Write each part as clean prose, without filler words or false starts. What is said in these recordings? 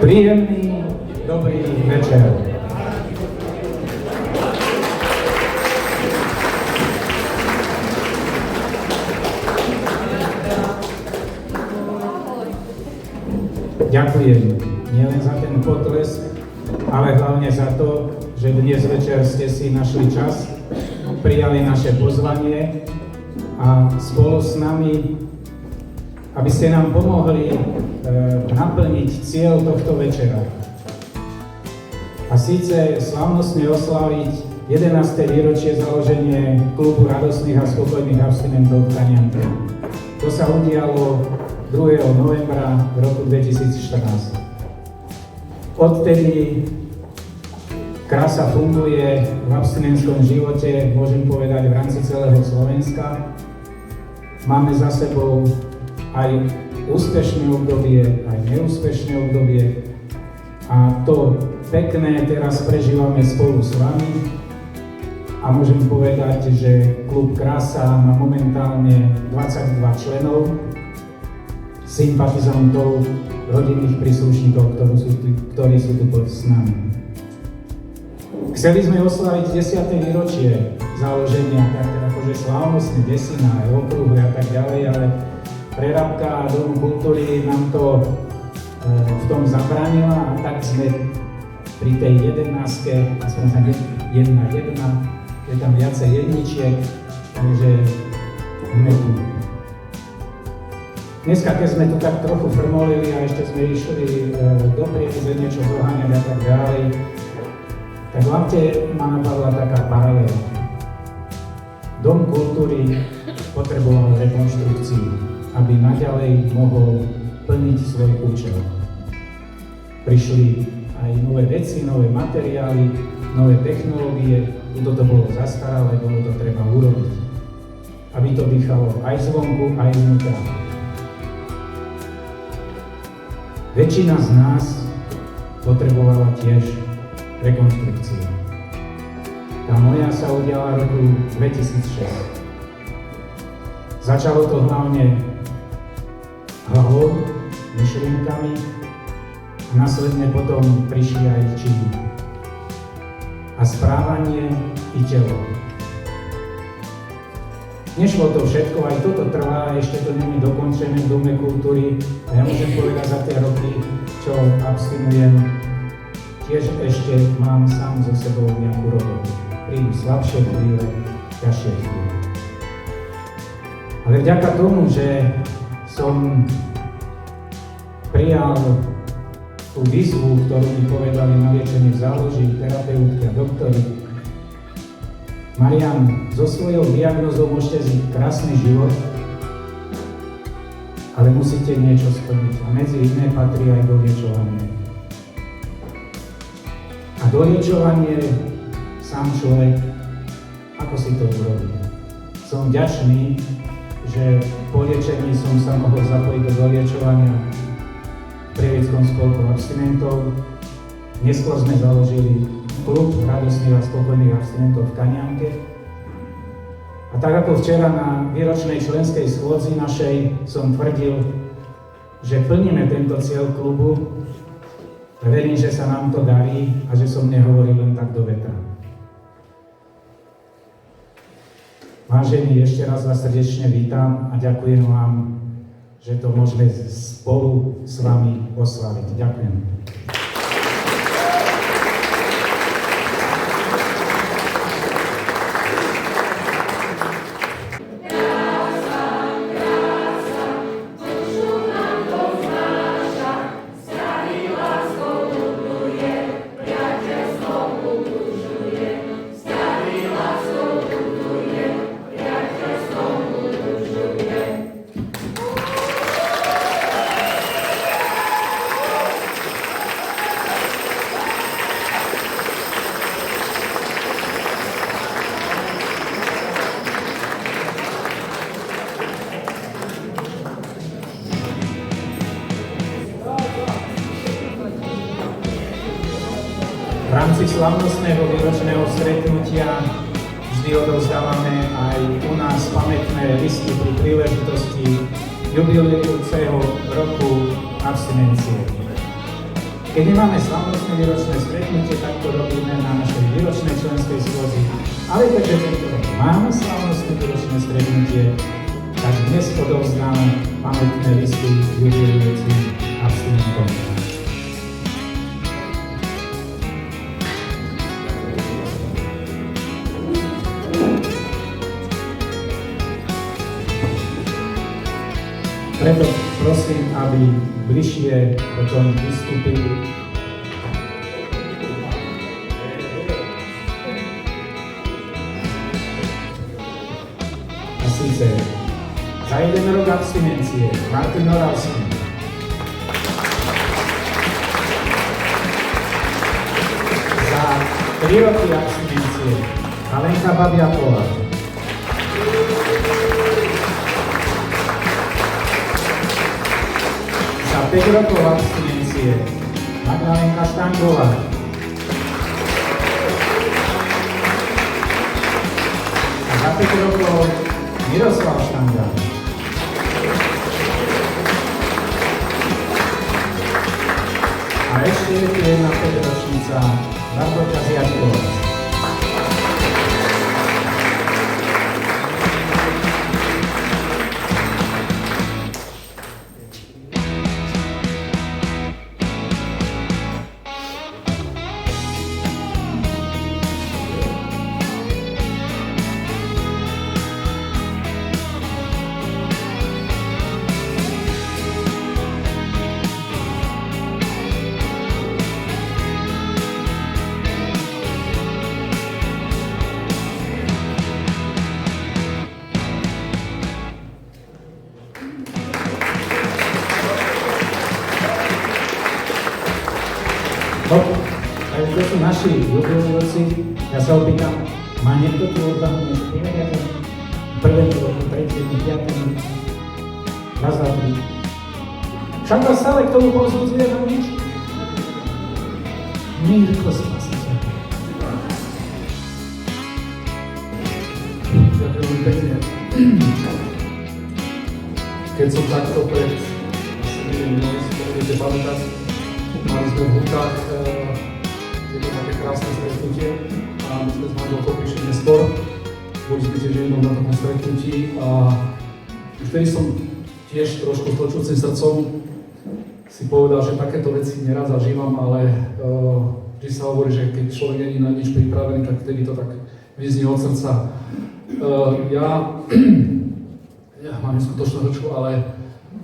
Príjemný, dobrý večer. Ďakujem nielen za ten potlesk, ale hlavne za to, že dnes večer ste si našli čas, prijali naše pozvanie a spolu s nami, aby ste nám pomohli naplniť cieľ tohto večera. A síce slávnostne osláviť 11. výročie založenie klubu radostných a spokojných abstinentov v Kanianke. To sa udialo 2. novembra v roku 2014. Odtedy Krása funguje v abstinenskom živote, môžem povedať, v rámci celého Slovenska. Máme za sebou aj úspešné obdobie, aj neúspešné obdobie. A to pekné teraz prežívame spolu s vami. A môžem povedať, že klub Krása má momentálne 22 členov, sympatizantov, rodinných príslušníkov, ktorí sú tu s nami. Chceli sme oslaviť 10. výročie založenia, tak akože slávnostne desina, aj okrúhly a tak ďalej, ale Prerábka a Dom kultúry nám to v tom zabránila a tak sme pri tej 11, aspoň sa 1, je tam viacej jedničiek, takže sme tu. Dneska, keď sme tu tak trochu frmolili a ešte sme išli do Prievidze niečo zoháňať a tak ďalej, tak hlavne ma napadla taká paralela. Dom kultúry potreboval rekonštrukciu, aby naďalej mohol plniť svoj účel. Prišli aj nové veci, nové materiály, nové technológie, toto bolo zastaralé, bolo to treba urobiť, aby to dýchalo aj zvonku, aj znútra. Väčšina z nás potrebovala tiež rekonštrukciu. Tá moja sa udiala roku 2006. Začalo to hlavne hlavou, myšlienkami a následne potom prišli aj činy. A správanie i telo. Nešlo to všetko, aj toto trvá, ešte to nie je dokončené v Dome kultúry. A ja môžem povedať za tie roky, čo abstinujem, tiež ešte mám sám so sebou nejakú robotu. Prídu slabšie chvíle, ťažšie chvíle. Ale vďaka tomu, že som prijal tú výzvu, ktorú mi povedali na liečenie v záloží, terapeutky a doktori, Marian, so svojou diagnózou môžete žiť krásny život, ale musíte niečo splniť. A medzi iné patrí aj doliečovanie. A doliečovanie sám človek, ako si to urobí. Som vďačný, že po liečení som sa mohol zapojiť do doliečovania v Prievidskom spolku abstinentov. Neskôr sme založili klub radostných a spokojných abstinentov v Kanianke. A tak ako včera na výročnej členskej schôdzi našej som tvrdil, že plníme tento cieľ klubu, verím, že sa nám to darí a že som nehovoril len tak do vetra. Vážení, ešte raz vás srdečne vítam a ďakujem vám, že to môžeme spolu s vami oslaviť. Ďakujem. V rámci slavnostného výročného stretnutia vždy odovzdávame aj u nás pamätné listy pri príležitosti jubilujúceho roku abstinencie. Keď nemáme slavnostné výročné stretnutie, tak to robíme na našej výročnej členskej schôdzi. Ale keďže tento rok máme slavnostné výročné stretnutie, tak dnes odovzdáme pamätné listy jubilujúcim abstinentom. Preto prosím, aby bližšie o tom vystúpili. A síce za 1 rok abstinencie Martin Oravský. Za 3 roky abstinencie Alenka Babiaková. Za 5 rokov abstinencie Magdalenka Štangová. A za 5 rokov Miroslav Štanga. A ešte je tu jedna 5-ročnica Barborka Ziačková. No, takže to sú naši jubilujúci. Ja sa opýtam, má niekto tu odvahu niečo povedať? Prvému roku, tretiemu, piatému, raz, dva, tri. Však vás stále k tomu povzbudzuje nič? Mírko spasiteľ. Ďakujem pekne. Keď som takto pred asi minulým si to budete pamätať, mali sme v Hutách tieto také krásne stretnutie a my sme s manželkou prišli neskôr. Boli sme tiež jednou na takom stretnutí a už vtedy som tiež trošku s točúcim srdcom si povedal, že takéto veci neraz zažívam, ale vždy sa hovorí, že keď človek nie je na nič pripravený, tak vtedy to tak vyznie od srdca. Ja mám neskutočnú hrčku, ale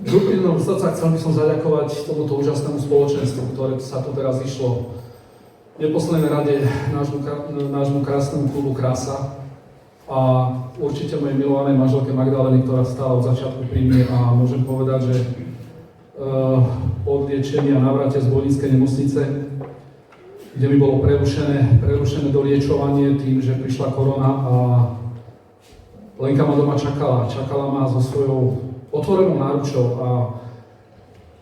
z úprimného srdca chcel by som zaďakovať tomuto úžasnému spoločenstvu, ktoré sa tu teraz išlo. V neposlednej rade nášmu krásnemu klubu Krása a určite mojej milovanej manželke Magdaleny, ktorá stála od začiatku pri mne a môžem povedať, že od liečenia a návrate z bolníckej nemocnice, kde mi bolo prerušené doliečovanie tým, že prišla korona a Lenka ma doma čakala ma so svojou otvorenou náručou a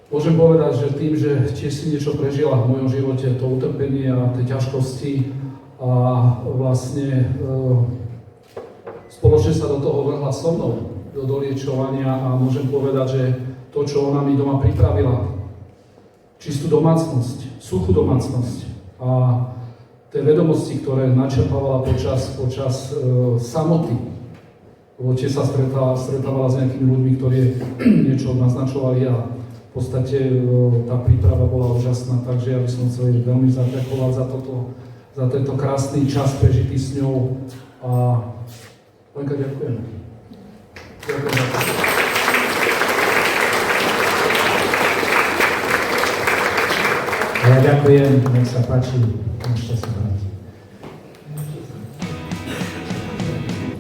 môžem povedať, že tým, že tiež si niečo prežila v mojom živote, to utrpenie a tie ťažkosti a vlastne spoločne sa do toho vrhla so mnou, do doliečovania a môžem povedať, že to, čo ona mi doma pripravila, čistú domácnosť, suchú domácnosť a tie vedomosti, ktoré načerpávala počas samoty, lebo tiež sa stretávala s nejakými ľuďmi, ktorí niečo naznačovali a v podstate tá príprava bola úžasná, takže ja by som chcel veľmi zaďakovať za tento krásny čas prežitý s ňou a Lenka, ďakujem. Ďakujem za to. A ja ďakujem, nech sa páči, môžete sa brať.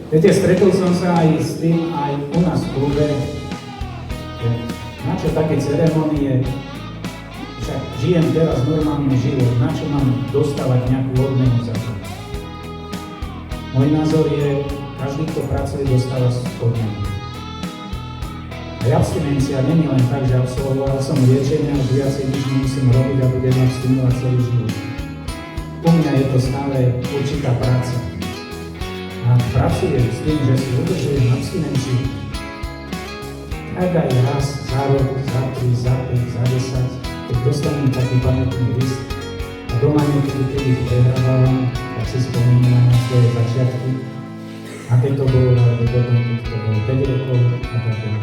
Viete, stretol som sa aj s tým, aj u nás v klube, že na čo také ceremonie, však žijem teraz normálny život, na čo mám dostávať nejakú odmenu za to. Môj názor je, každý, kto pracuje, dostáva odmenu. A abstinencia nie je len tak, že absolvoval som liečenie, už viacej nič nemusím robiť a budem abstinovať celý život. U mňa je to stále určitá práca. A pracujem s tým, že si udržujem abstinenciu, tak aj raz, za rok, za 3, za 5, za 10, keď dostanem taký pamätný list a doma niekedy, keď ich prehrávam, tak si spomínam na svoje začiatky, aké to bolo, alebo potom, keď to bolo 5 rokov a tak ďalej.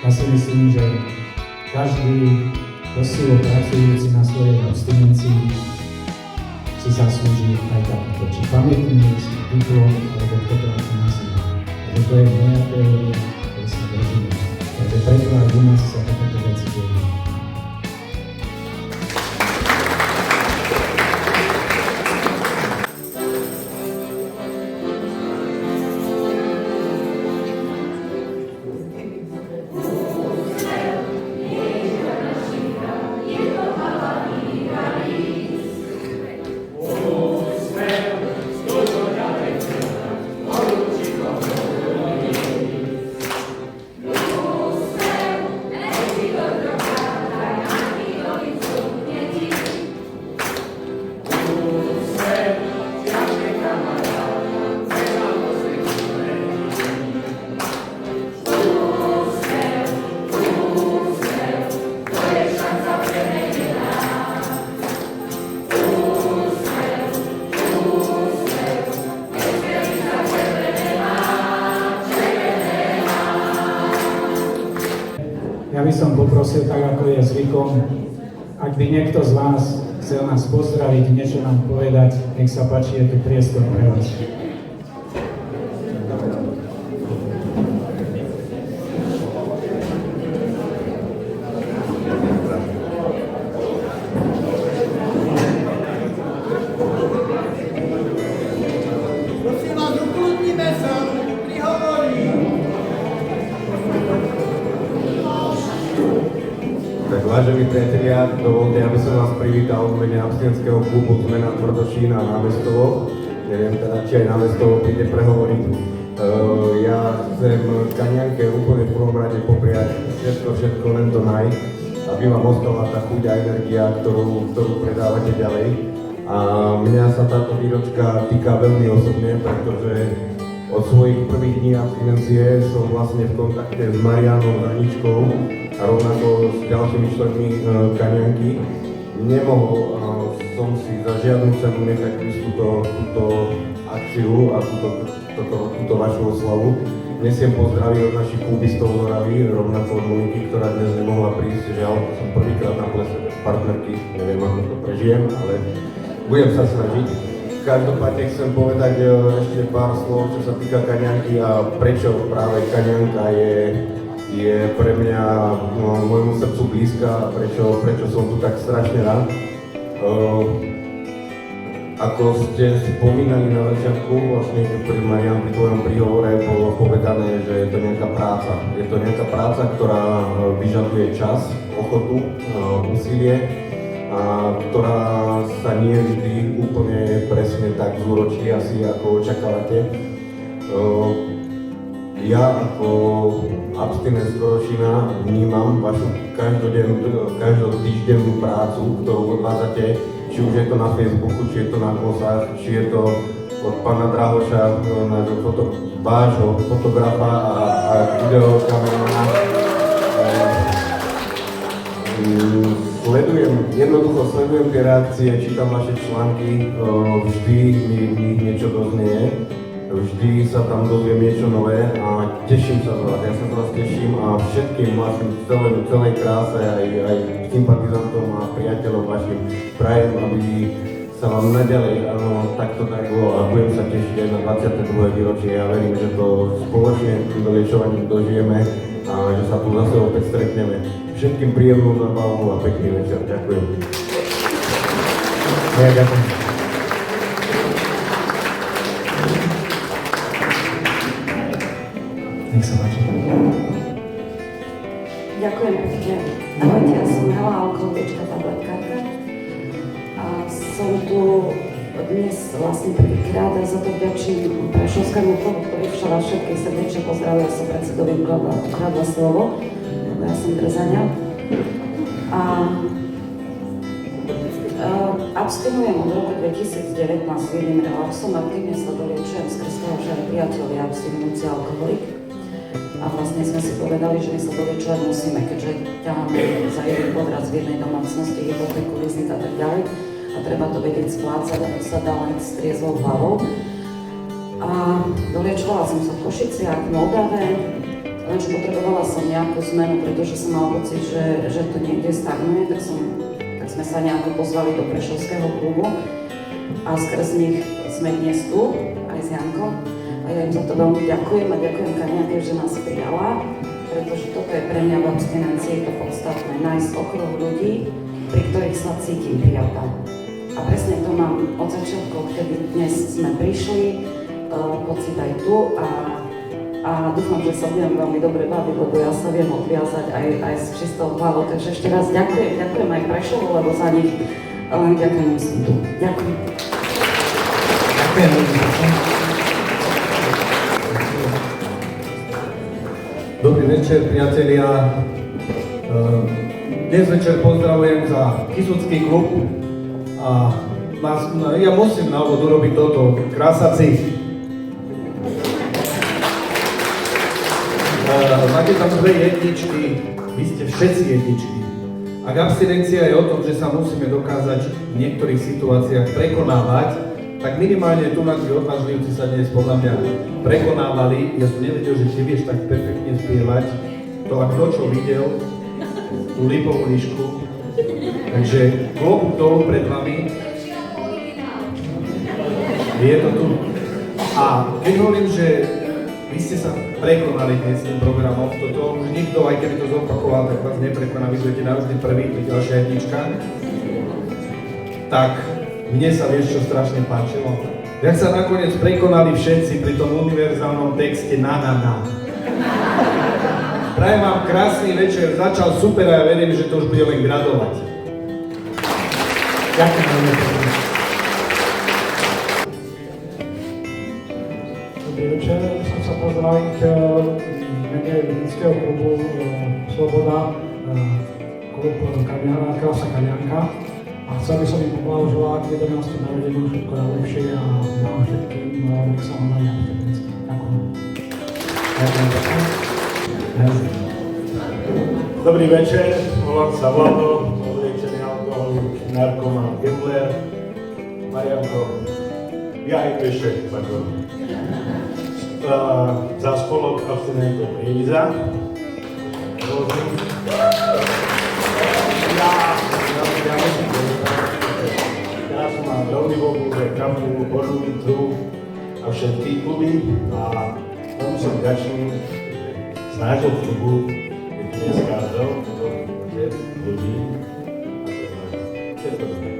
Ja si myslím, že každý poctivo pracujúci na svojej abstinencii si zaslúži aj takýto, či pamätný list, diplom, alebo fotografie na seba. Takže to je moja teória, ktorú sa držíme. Takže preto aj u nás sa takéto veci dejú. Ja by som poprosil, tak ako je zvykom, ak by niekto z vás chcel nás pozdraviť, niečo nám povedať, nech sa páči, je tu priestor pre vás. Prosím vás, ukludnime sa, prihovorí. Tak vážení priatelia, dovolte, aby som vás privítal v mene abstinentského klubu Zmena Tvrdošín a Námestovo. Neviem teda, či aj Námestovo príde prehovoriť. Ja chcem Kaňanke úplne v prvom rade popriať všetko len to naj, aby vám ostala tá chuť a energia, ktorú predávate ďalej. A mňa sa táto výročka týka veľmi osobne, pretože od svojich prvých dní abstinencie som vlastne v kontakte s Marianou Zaničkou a rovnako s ďalšími členmi Kaňanky. Nemohol som si za žiadnu cenu nechať túto akciu a túto vašu oslavu. Nesiem pozdraví od našich klubistov z Oravy, rovnako od Moniky, ktorá dnes nemohla prísť. Žiaľ, som prvýkrát na plese bez partnerky, neviem ako to prežijem, ale budem sa snažiť. Každopádne chcem povedať ešte pár slov, čo sa týka Kaňanky a prečo práve Kaňanka je pre mňa môjmu srdcu blízka a prečo som tu tak strašne rád. Ako ste spomínali na začiatku, vlastne pri Marian, pri tvojom príhovore bolo povedané, že je to nejaká práca. Je to nejaká práca, ktorá vyžaduje čas, ochotu, úsilie a ktorá sa nie vždy úplne presne tak zúročí asi ako očakávate. Ja ako abstinent z Tvrdošína vnímam vašu každotýždennú prácu, ktorú odvádzate, či už je to na Facebooku, či je to na glosách, či je to od pána Drahoša, nášho vášho fotografa a videokameramana. Jednoducho sledujem tie reakcie, čítam vaše články, vždy mi v nich niečo doznie, vždy sa tam dozviem niečo nové a teším sa z vás. Ja sa z vás teším a všetkým vlastne celej kráse, aj sympatizantom a priateľom vašim prajem, aby sa vám naďalej takto darilo a budem sa tešiť aj na 22. výročie. Ja verím, že to spoločne týmto liečovaním dožijeme a že sa tu zase opäť stretneme. Všetkým príjemnú zábavu a pekný večer. Ďakujem. Ja ďakujem. Nech sa páči. Ďakujem pekne. Ahojte, ja som Hela, alkoholička, tabletkárka. A som tu dnes vlastne prvýkrát a za to vďačím Prešovskému klubu, ktorý včera všetkých srdečne pozdravil, sa predsedovi ukradla slovo, lebo ja som Drzaňa. A abstinujem od roku 2019 s jedným relaxom, aktívne sa doliečujem skrz toho, že aj priatelia abstinujúci alkoholik. A vlastne sme si povedali, že my sa doliečovať musíme, keďže ťaháme za jeden podraz v jednej domácnosti, hypotéku, leasing a tak ďalej. A treba to vedieť splácať, a to sa dá len s triezvou hlavou. A doliečovala som sa v Košiciach, v Moldave, lenže potrebovala som nejakú zmenu, pretože som mala pocit, že to niekde stagnuje, tak sme sa nejako pozvali do Prešovského klubu a skrz nich sme dnes tu, aj s Jankom. A ja im za to veľmi ďakujem a ďakujem Kaniake, že nás prijala, pretože toto je pre mňa v abstinencii to podstatné, nájsť okruh ľudí, pri ktorých sa cítim prijatá. A presne to mám od začiatku, kedy dnes sme prišli, pocit aj tu a dúfam, že sa budem veľmi dobre baviť, lebo ja sa viem odviazať aj s čistou hlavou. Takže ešte raz ďakujem aj Prešovu, lebo za nich len ďakujem som tu. Ďakujem. Ďakujem veľmi pekne. Dobrý večer, priatelia. Dnes večer pozdravujem za Kysucký klub a ja musím na úvod urobiť toto. Krásaci. Máte tam dve jedničky, vy ste všetci jedničky. Ak abstinencia je o tom, že sa musíme dokázať v niektorých situáciách prekonávať, tak minimálne tu na tí odvážlivci sa dnes podľa mňa prekonávali. Ja som nevedel, že ty vieš tak perfektne spievať. To ak kto čo videl, tú lipovú lišku. Takže klobúk dolu pred vami. Je to tu. A keď hovorím, že vy ste sa prekonali dnes tým programom, toto už nikto, aj keby to zopakoval, tak vás neprekoná, vy budete naozaj prvý, to je ďalšia jednička. Tak mne sa vieš, čo strašne páčilo. Jak sa nakoniec prekonali všetci pri tom univerzálnom texte na. Prajem vám krásny večer, začal super a ja verím, že to už bude len gradovať. Ďakujem veľmi pekne. Dobrý večer, som sa pozdraviť v mene Lidského klubu Sloboda, klub Krása Kanianka. A chcel by som im poblahoželať k 11. narodeninu všetko najlepšie a vám všetkým nech sa vám darí abstinenci. Ďakujem. Dobrý večer, volám sa Vlado, odliečený alkoholik, narkoman, gambler, Marianko, ja aj ešte, pardon. Za spolok abstinentov Príza. Ja som mám veľmi voľbúve Kampu, Božovicu a všetky kluby a veľmi som vďačný z nášho klubu, je tu dneska veľmi ľudí a všetko dobré.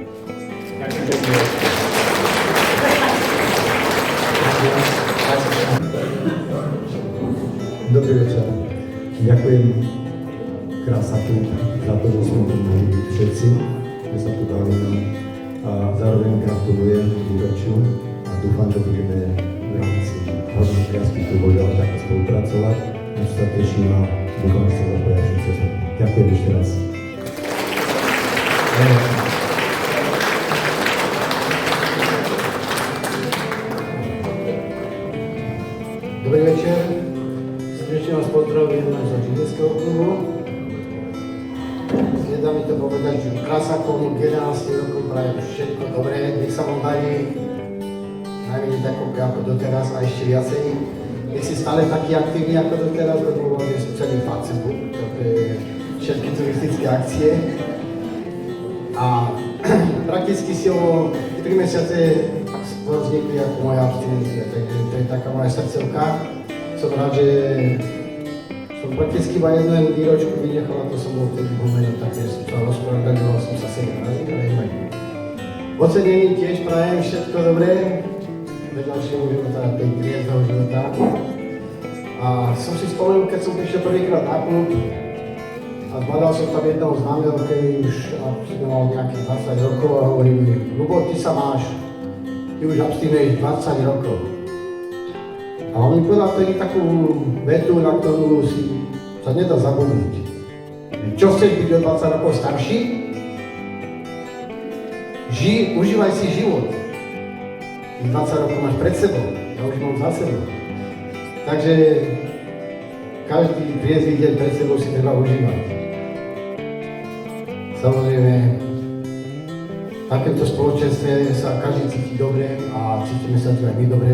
Ďakujem pekne. Dobrý večer. Ďakujem Krásaku za to, že sme tu mohli byť všetci, že sa tu bavíme a zároveň gratulujem výročiu a dúfam, že budeme v rámci hornostrianských klubov ďalej takto spolupracovať. Už sa teším a dúfam, že sa zapoja všetci. Ďakujem ešte raz. Dobrý večer, srdečne vás pozdravujem zo Žilinského klubu. Nedá mi to povedať, že Krásakom 11 rokov prajem všetko dobré, nech sa vám darí najmenej tako ako doteraz a ešte viacej. Nech si stále taký aktívny ako doteraz, lebo je celý Facebook, to je všetky turistické akcie. A prakticky si o 3 mesiace vznikli ako moja abstinencia, takže to je taká moja srdcovka. Som rád, že som prakticky iba jednu výročku vynechal a to som bol vtedy pomenul, takže som sa rozpovedal som sa 7 razy, ale nevadí. Ocenení tiež prajem všetko dobré, do ďalšieho života, tej triezného života. A som si spomenul, keď som prišiel prvýkrát na klub a zbadal som tam jedného známeho, ktorý už mal nejakých 20 rokov a hovorí mi, Ľubo, ty sa máš, ty už abstinuješ 20 rokov. A on mi povedal vtedy takú vetu, na ktorú si sa nedá zabudnúť. Čo chceš byť o 20 rokov starší? Užívaj si život. Tých 20 rokov máš pred sebou, ja už mám za sebou. Takže každý triezvy deň pred sebou si treba užívať. Samozrejme, v takémto spoločenstve sa každý cíti dobre a cítime sa tu aj my dobre.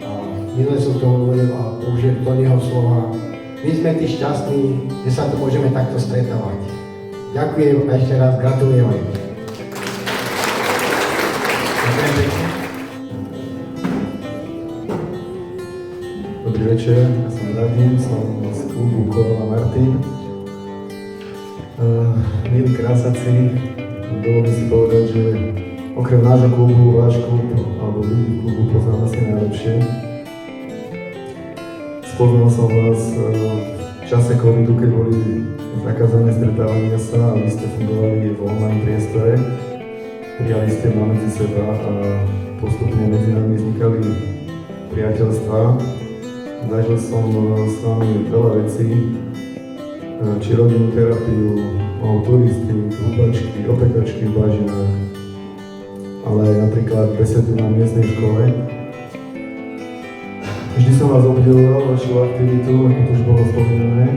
A minule som to hovoril a použijem Tonyho slova. My sme tí šťastní, že sa tu môžeme takto stretávať. Ďakujem a ešte raz gratulujem aj. Dobrý večer, ja som Radim, som z klubu Korona Martin. Milí krásaci, dovolím si povedať, že okrem nášho klubu, váš klub alebo ľudí v klubu poznám asi najlepšie. Spoznal som vás v čase covidu, keď boli zakázané stretávania sa a vy ste fungovali v online priestore. Prijali ste ma medzi seba a postupne medzi nami vznikali priateľstvá. Zažil som s vami veľa vecí, či rodinnú terapiu, turisty, húbačky, opekačky v Bažinách, ale aj napríklad besedu na miestnej škole. Vždy som vás obdivoval, vašu aktivitu, ako to už bolo spomínané.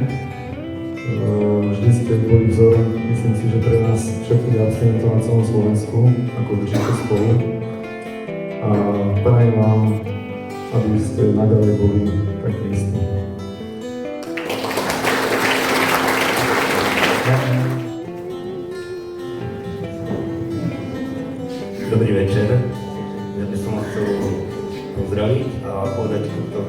Vždy ste boli vzorom, myslím si, že pre nás všetkých abstinentov na celom Slovensku, ako držíte spolu. A prajem vám, aby ste naďalej boli takí istí. Dobrý večer. Ja by som vás chcel pozdraviť a povedať týmto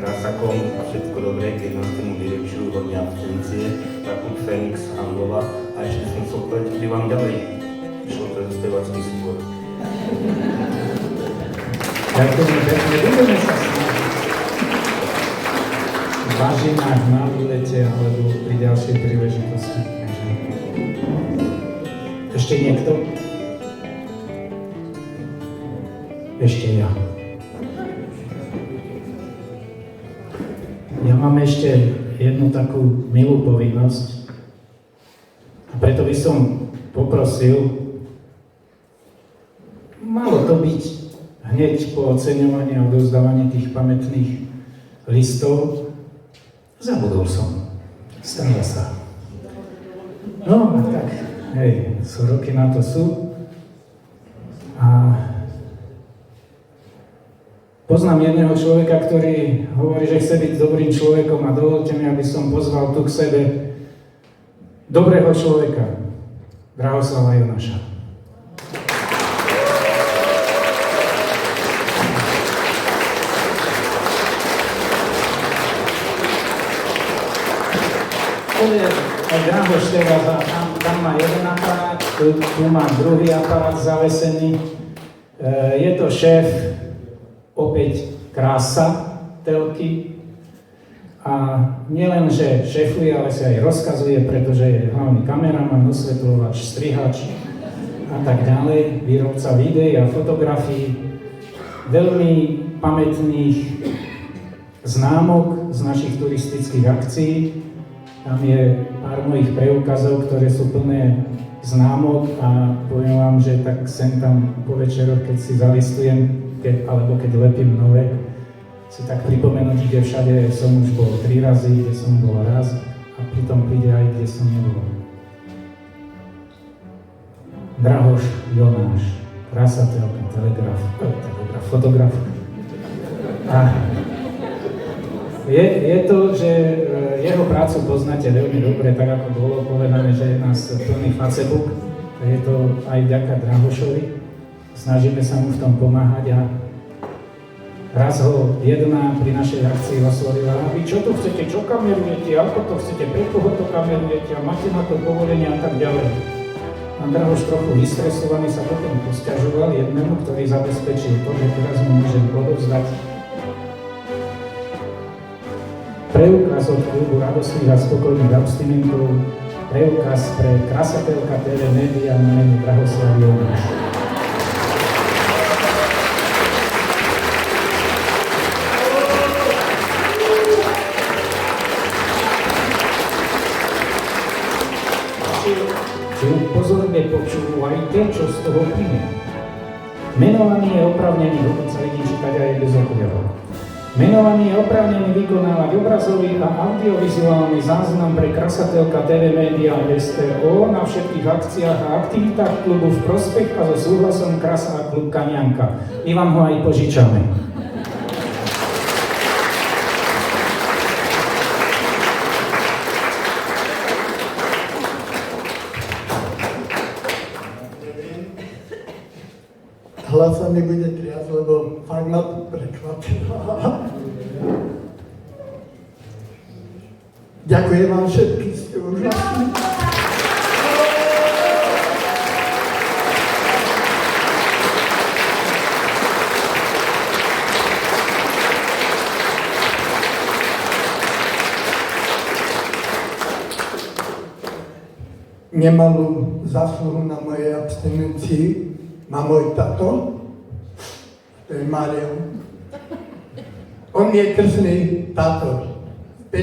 krásakom a všetko dobré, keď nás tomu vylepšujú hodne abstinencie, takú Fenix Handlova a ešte som chcel povedať, kedy vám ďalej išlo to spevacký súbor. Ďakujem pekne, budeme sa snažiť v Bažinách, na výlete alebo pri ďalšej príležitosti. Ešte niekto? Ešte ja. Ja mám ešte jednu takú milú povinnosť a preto by som poprosil, malo to byť hneď po oceňovaní a odovzdávaní tých pamätných listov. Zabudol som. Stalo sa. No, tak, hej, sú roky na to sú. A poznám jedného človeka, ktorý hovorí, že chce byť dobrým človekom a dovolte mi, aby som pozval tu k sebe dobrého človeka, Drahoslava Jonáša. To je aj Drahoš teraz a tam má jeden aparát, tu má druhý aparát zavesený. Je to šéf, opäť krása telky. A nielen, že šéfuje, ale sa aj rozkazuje, pretože je hlavný kameraman, osvetľovač, strihač a tak ďalej, výrobca videí a fotografií, veľmi pamätných známok z našich turistických akcií. Tam je pár mojich preukazov, ktoré sú plné známok a poviem vám, že tak sem tam po večeroch, keď si zalistujem, alebo keď lepím nové, si tak pripomenúť, kde všade som už bol 3 razy, kde som bol raz a pritom príde aj, kde som nebol. Drahoš Jonáš, krásateľka, telegraf, fotograf. A je to, že jeho prácu poznáte veľmi dobre, tak ako bolo povedané, že je nás plný Facebook. Je to aj vďaka Drahošovi. Snažíme sa mu v tom pomáhať a raz ho jedna pri našej akcii oslovila, a vy čo tu chcete, čo kamerujete, ako to chcete, pre koho to kamerujete a máte na to povolenie a tak ďalej. A Drahoš trochu vystresovaný sa potom posťažoval jednému, ktorý zabezpečil to, že teraz mu môžem odovzdať preukaz od klubu radostných a spokojných abstinentov, preukaz pre Krasateľka TV Media na meno Drahoslav Jonáš. Pozorne počúvajte, čo z toho plyne. Menovaný je oprávnený dokonca vidím čítať aj bez okuliarov. Menovaný je oprávnený vykonávať obrazový a audiovizuálny záznam pre Krasateľka TV Media SRO na všetkých akciách a aktivitách klubu v prospech a so súhlasom Krasa a klub Kanianka. My vám ho aj požičame. Hlas sa mi bude triasť, lebo fakt ma to prekvapilo. Ďakujem vám všetky, ste úžasní. Nemalú zásluhu na mojej abstinencii má môj tato, to je Marian. On je krstný tátor. V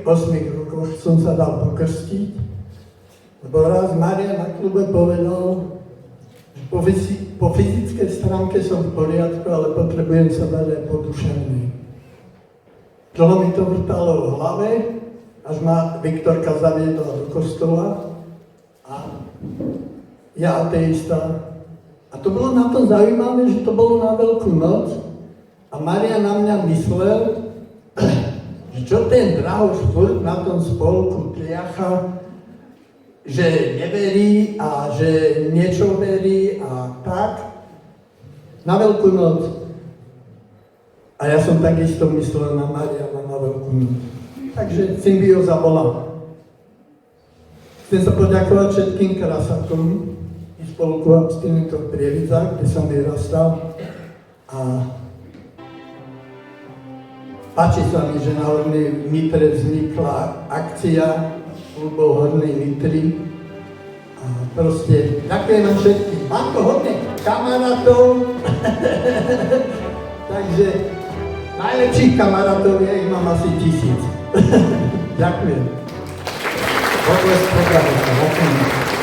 58 rokoch som sa dal pokrstiť, lebo raz Marian na klube povedal, že po fyzickej stránke som v poriadku, ale potrebujem sa dať aj po duševnej. Dlho mi to vrtalo v hlave, až ma Viktorka zaviedla do kostola a ja ateista. A to bolo na to zaujímavé, že to bolo na Veľkú noc a Marian na mňa myslel, že čo ten Drahoš furt na tom spolku tliacha, že neverí a že niečo verí a tak. Na Veľkú noc. A ja som takisto myslel na Mariana na Veľkú noc. Takže symbióza bola. Chcem sa poďakovať všetkým krasatom i spolku abstinentov Prievidza, kde som vyrastal. A páči sa mi, že na Hornej Nitre vznikla akcia klubov Hornej Nitry. A proste ďakujem vám všetkým. Mám to hodne kamarátov. Takže najlepších kamarátov ja ich mám asi 1000. Ďakujem. Potlesk programu.